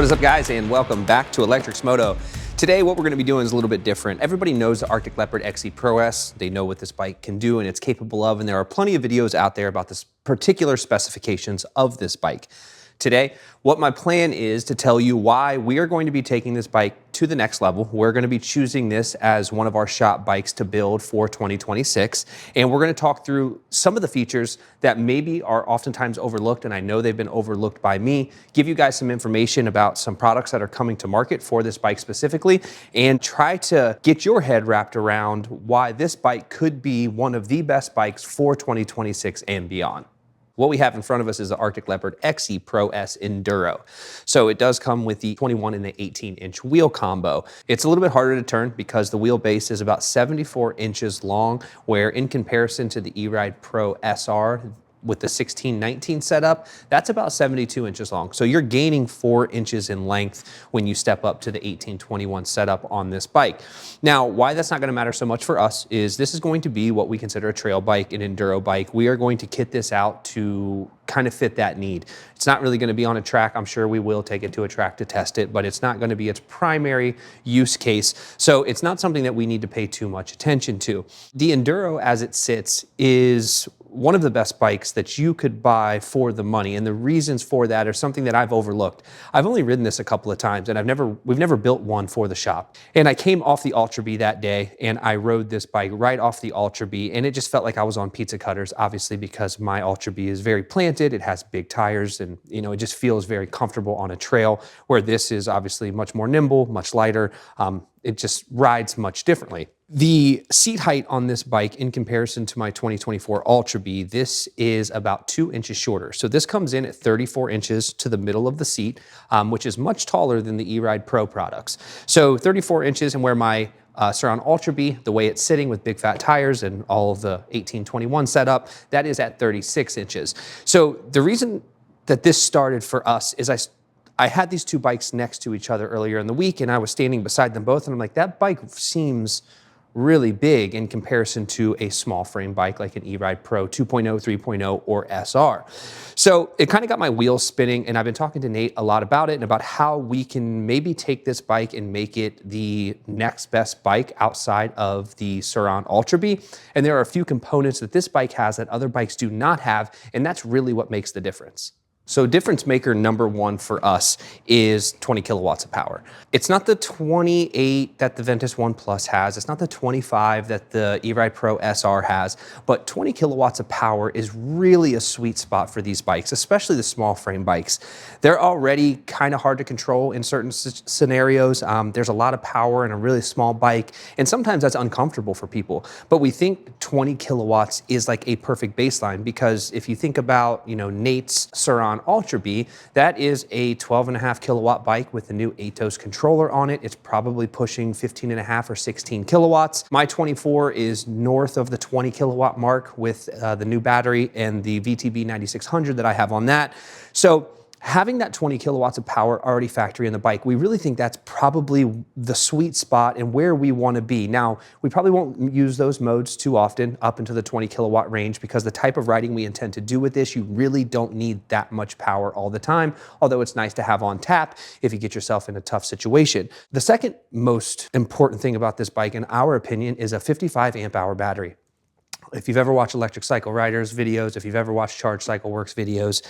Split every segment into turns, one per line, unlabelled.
What is up, guys, and welcome back to Electrix Moto. Today, what we're going to be doing is a little bit different. Everybody knows the Arctic Leopard XE Pro S. They know what this bike can do and it's capable of, and there are plenty of videos out there about this particular specifications of this bike. Today, what my plan is to tell you why we are going to be taking this bike to the next level. We're going to be choosing this as one of our shop bikes to build for 2026. And we're going to talk through some of the features that maybe are oftentimes overlooked, and I know they've been overlooked by me, give you guys some information about some products that are coming to market for this bike specifically, and try to get your head wrapped around why this bike could be one of the best bikes for 2026 and beyond. What we have in front of us is the Arctic Leopard XE Pro S Enduro. So it does come with the 21 and the 18-inch wheel combo. It's a little bit harder to turn because the wheelbase is about 74 inches long, where in comparison to the eRide Pro SR, with the 16-19 setup, that's about 72 inches long. So you're gaining 4 inches in length when you step up to the 18-21 setup on this bike. Now, why that's not gonna matter so much for us is this is going to be what we consider a trail bike, an enduro bike. We are going to kit this out to kind of fit that need. It's not really gonna be on a track. I'm sure we will take it to a track to test it, but it's not gonna be its primary use case. So it's not something that we need to pay too much attention to. The Enduro as it sits is one of the best bikes that you could buy for the money. And the reasons for that are something that I've overlooked. I've only ridden this a couple of times and we've never built one for the shop. And I came off the Ultra B that day and I rode this bike right off the Ultra B, and it just felt like I was on pizza cutters, obviously because my Ultra B is very planted, it has big tires, and it just feels very comfortable on a trail, where this is obviously much more nimble, much lighter. It just rides much differently. The seat height on this bike in comparison to my 2024 Ultra B, this is about 2 inches shorter. So this comes in at 34 inches to the middle of the seat, which is much taller than the eRide Pro products. So 34 inches, and where my Surround Ultra B, the way it's sitting with big fat tires and all of the 1821 setup, that is at 36 inches. So the reason that this started for us is I had these two bikes next to each other earlier in the week, and I was standing beside them both, and I'm like, that bike seems really big in comparison to a small frame bike like an eRide Pro 2.0, 3.0, or SR. So it kind of got my wheels spinning, and I've been talking to Nate a lot about it and about how we can maybe take this bike and make it the next best bike outside of the Surround Ultra B. And there are a few components that this bike has that other bikes do not have, and that's really what makes the difference. So difference maker number one for us is 20 kilowatts of power. It's not the 28 that the Ventus One Plus has. It's not the 25 that the eRide Pro SR has, but 20 kilowatts of power is really a sweet spot for these bikes, especially the small frame bikes. They're already kind of hard to control in certain scenarios. There's a lot of power in a really small bike, and sometimes that's uncomfortable for people. But we think 20 kilowatts is like a perfect baseline, because if you think about, Nate's Surround Ultra B, that is a 12.5 kilowatt bike with the new ATOS controller on it. It's probably pushing 15.5 or 16 kilowatts. My 24 is north of the 20 kilowatt mark with the new battery and the VTB 9600 that I have on that. So having that 20 kilowatts of power already factory in the bike, we really think that's probably the sweet spot and where we want to be. Now, we probably won't use those modes too often up into the 20 kilowatt range, because the type of riding we intend to do with this, you really don't need that much power all the time, although it's nice to have on tap if you get yourself in a tough situation. The second most important thing about this bike, in our opinion, is a 55 amp hour battery. If you've ever watched Electric Cycle Riders videos, if you've ever watched Charge Cycle Works videos,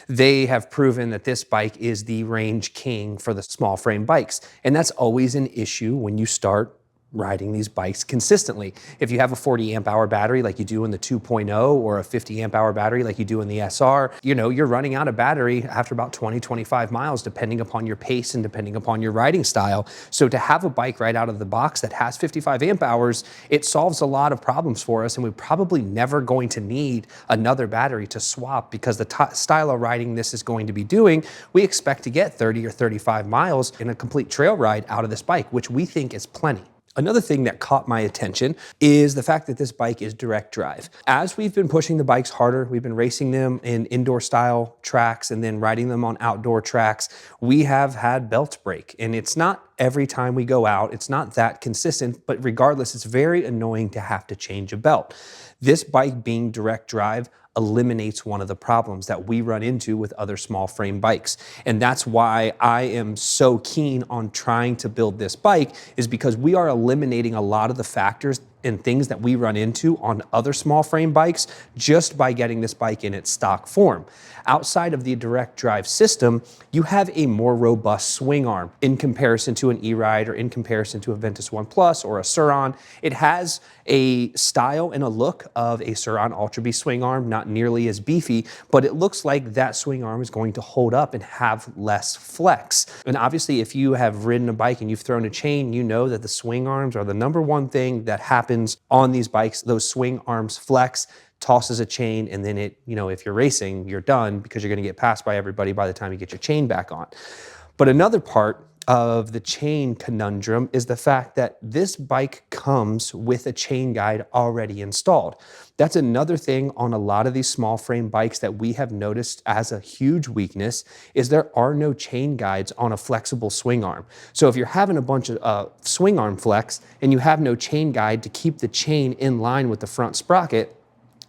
they have proven that this bike is the range king for the small frame bikes. And that's always an issue when you start riding these bikes consistently. If you have a 40 amp hour battery like you do in the 2.0, or a 50 amp hour battery like you do in the SR, you're running out of battery after about 20, 25 miles, depending upon your pace and depending upon your riding style. So to have a bike right out of the box that has 55 amp hours, it solves a lot of problems for us, and we're probably never going to need another battery to swap, because the style of riding this is going to be doing, we expect to get 30 or 35 miles in a complete trail ride out of this bike, which we think is plenty. Another thing that caught my attention is the fact that this bike is direct drive. As we've been pushing the bikes harder, we've been racing them in indoor style tracks and then riding them on outdoor tracks, we have had belts break. And it's not every time we go out, it's not that consistent, but regardless, it's very annoying to have to change a belt. This bike being direct drive, eliminates one of the problems that we run into with other small frame bikes. And that's why I am so keen on trying to build this bike, is because we are eliminating a lot of the factors and things that we run into on other small frame bikes just by getting this bike in its stock form. Outside of the direct drive system, you have a more robust swing arm in comparison to an E-Ride or in comparison to a Ventus One Plus or a Sur-Ron. It has a style and a look of a Sur-Ron Ultra B swing arm, not nearly as beefy, but it looks like that swing arm is going to hold up and have less flex. And obviously, if you have ridden a bike and you've thrown a chain, you know that the swing arms are the number one thing that happens on these bikes. Those swing arms flex, tosses a chain, and then it, if you're racing, you're done because you're going to get passed by everybody by the time you get your chain back on. But another part of the chain conundrum is the fact that this bike comes with a chain guide already installed. That's another thing on a lot of these small frame bikes that we have noticed as a huge weakness, is there are no chain guides on a flexible swing arm. So if you're having a bunch of swing arm flex and you have no chain guide to keep the chain in line with the front sprocket,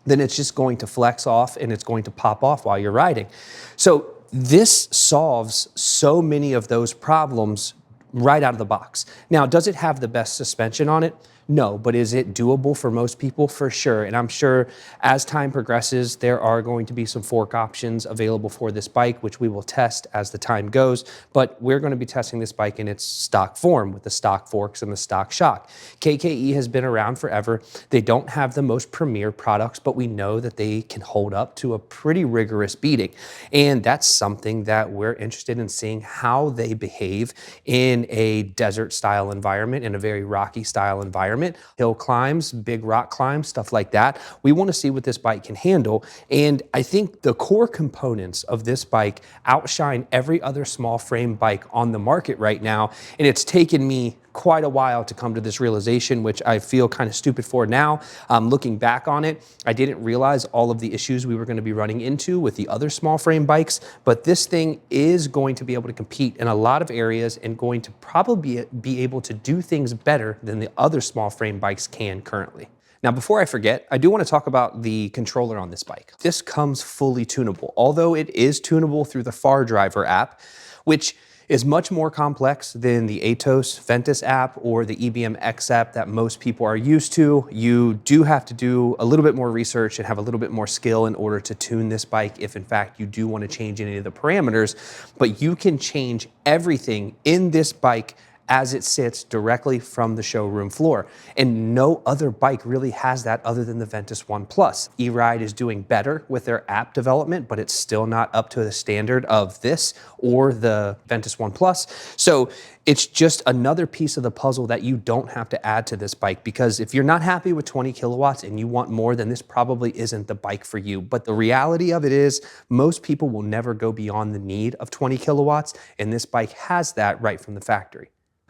then it's just going to flex off and it's going to pop off while you're riding. So this solves so many of those problems right out of the box. Now, does it have the best suspension on it? No, but is it doable for most people? For sure. And I'm sure as time progresses, there are going to be some fork options available for this bike, which we will test as the time goes. But we're going to be testing this bike in its stock form with the stock forks and the stock shock. KKE has been around forever. They don't have the most premier products, but we know that they can hold up to a pretty rigorous beating. And that's something that we're interested in seeing, how they behave in a desert style environment, in a very rocky style environment. Hill climbs, big rock climbs, stuff like that. We want to see what this bike can handle. And I think the core components of this bike outshine every other small frame bike on the market right now. And it's taken me quite a while to come to this realization, which I feel kind of stupid for now. Looking back on it, I didn't realize all of the issues we were going to be running into with the other small frame bikes, but this thing is going to be able to compete in a lot of areas and going to probably be able to do things better than the other small frame bikes can currently. Now, before I forget, I do want to talk about the controller on this bike. This comes fully tunable, although it is tunable through the Far Driver app, which is much more complex than the Atos Ventus app or the EBM X app that most people are used to. You do have to do a little bit more research and have a little bit more skill in order to tune this bike if in fact you do want to change any of the parameters, but you can change everything in this bike as it sits directly from the showroom floor. And no other bike really has that other than the Ventus One Plus. E-Ride is doing better with their app development, but it's still not up to the standard of this or the Ventus One Plus. So it's just another piece of the puzzle that you don't have to add to this bike, because if you're not happy with 20 kilowatts and you want more, then this probably isn't the bike for you. But the reality of it is most people will never go beyond the need of 20 kilowatts, and this bike has that right from the factory.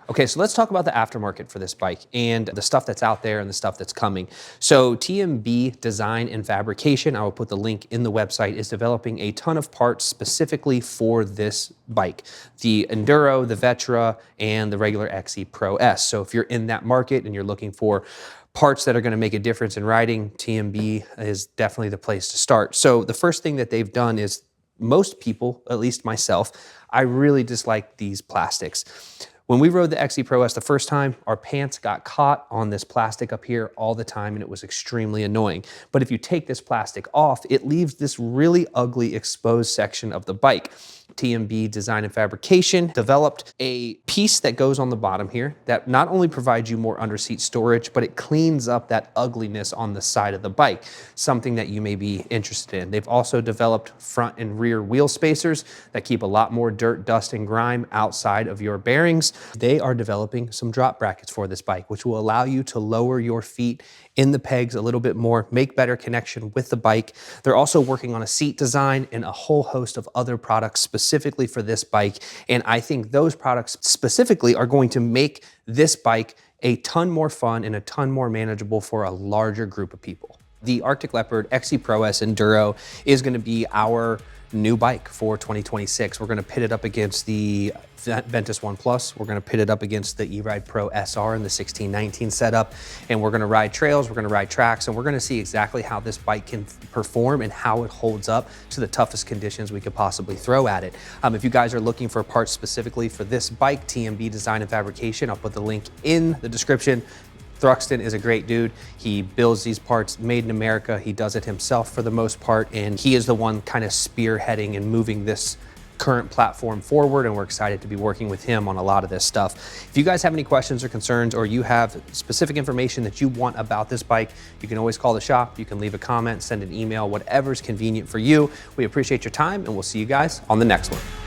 Okay, so let's talk about the aftermarket for this bike and the stuff that's out there and the stuff that's coming. So TMB Design and Fabrication, I will put the link in the website, is developing a ton of parts specifically for this bike. The Enduro, the Vetra, and the regular XE Pro S. So if you're in that market and you're looking for parts that are going to make a difference in riding, TMB is definitely the place to start. So the first thing that they've done is, most people, at least myself, I really dislike these plastics. When we rode the XE Pro S the first time, our pants got caught on this plastic up here all the time, and it was extremely annoying. But if you take this plastic off, it leaves this really ugly exposed section of the bike. TMB Design and Fabrication developed a piece that goes on the bottom here that not only provides you more under-seat storage, but it cleans up that ugliness on the side of the bike, something that you may be interested in. They've also developed front and rear wheel spacers that keep a lot more dirt, dust, and grime outside of your bearings. They are developing some drop brackets for this bike, which will allow you to lower your feet in the pegs a little bit more, make better connection with the bike. They're also working on a seat design and a whole host of other products specifically for this bike. And I think those products specifically are going to make this bike a ton more fun and a ton more manageable for a larger group of people. The Arctic Leopard XE Pro S Enduro is going to be our new bike for 2026. We're gonna pit it up against the Ventus One Plus. We're gonna pit it up against the E-Ride Pro SR and the 1619 setup. And we're gonna ride trails, we're gonna ride tracks, and we're gonna see exactly how this bike can perform and how it holds up to the toughest conditions we could possibly throw at it. If you guys are looking for parts specifically for this bike, TMB Design and Fabrication, I'll put the link in the description. Thruxton is a great dude. He builds these parts made in America. He does it himself for the most part, and he is the one kind of spearheading and moving this current platform forward, and we're excited to be working with him on a lot of this stuff. If you guys have any questions or concerns, or you have specific information that you want about this bike, you can always call the shop, you can leave a comment, send an email, whatever's convenient for you. We appreciate your time, and we'll see you guys on the next one.